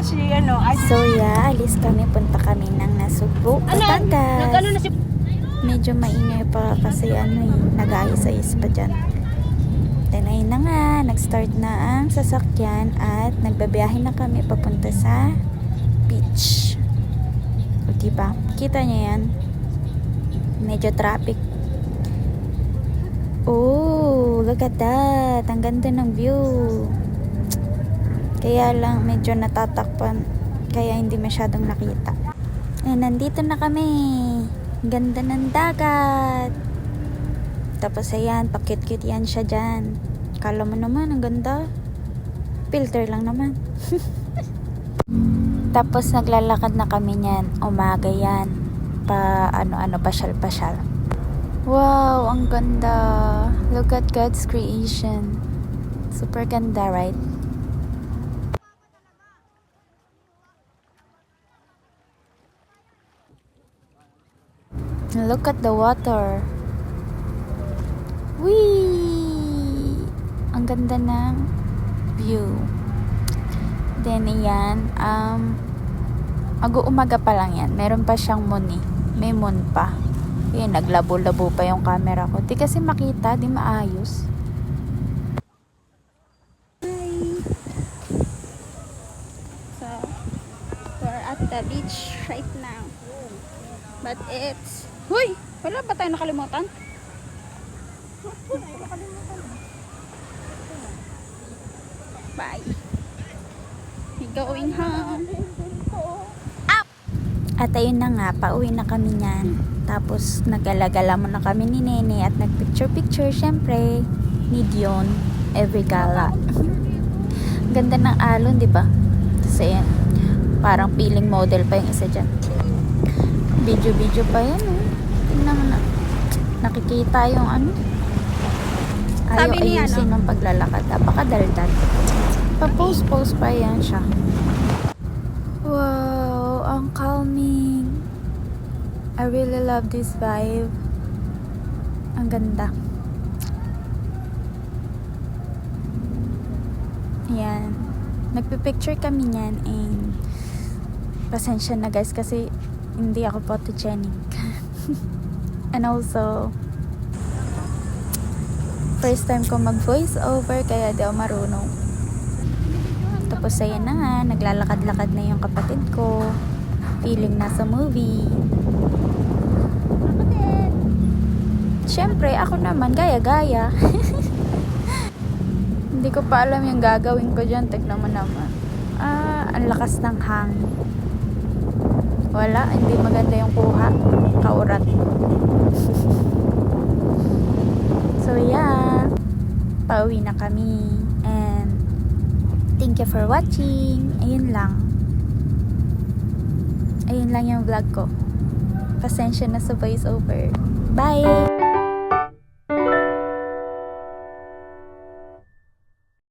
si ano. So yeah, alis kami, punta kami ng Nasugbu, Batangas. Nag-ano na si... Medyo maingay pa kasi nag-aayos-ayos pa dyan. Then ayun na nga, nag-start na ang sasakyan at nagbabiyahe na kami papunta sa beach. O diba? Kita niyo yan? Medyo traffic. Oh, look at that. Ang ganda ng view. Kaya lang medyo natatakpan. Kaya hindi masyadong nakita. Eh, nandito na kami. Ganda ng dagat. Tapos ayan, pakit-cute yan siya dyan. Kala mo naman, ang ganda. Filter lang naman. Tapos naglalakad na kami niyan. Umaga yan. Pasyal-pasyal. Wow, ang ganda. Look at God's creation. Super ganda, right? Look at the water. Whee! Ang ganda ng view. Then, yan. Mag-uumaga pa lang yan. Meron pa siyang moon eh. May moon pa. Yan, naglabo-labo pa yung camera ko. Di kasi makita, di maayos. So, we're at the beach right now. But it's... Huy! Wala ba tayo nakalimutan? Bye. We're going home. At ayun na nga, pauwi na kami niyan. Tapos nagala-gala muna kami ni Nene at nagpicture-picture syempre ni Dion every gala. Ganda ng alon, di ba? Kasi yan, parang feeling model pa yung isa dyan. Video pa yan, oh. Tingnan mo na. Nakikita yung ano. Ayaw Sabi niya, ayusin ng paglalakad. Napakadaldal. Pa-post pa yan siya. Wow, ang calming. I really love this vibe. Ang ganda. Ayan. Nagpipicture kami niyan and pasensya na guys kasi hindi ako photogenic. And also, first time ko mag voice over kaya di ako marunong. Tapos ayan na nga, naglalakad-lakad na yung kapatid ko. Feeling nasa movie. Siyempre, ako naman, gaya-gaya. Hindi ko pa alam yung gagawin ko dyan. Tignan mo naman. Ang lakas ng hangin. Wala, hindi maganda yung kuha. Kaurat. So yeah, pauwi na kami. And thank you for watching. Ayun lang yung vlog ko. Pasensya na sa voice over. Bye!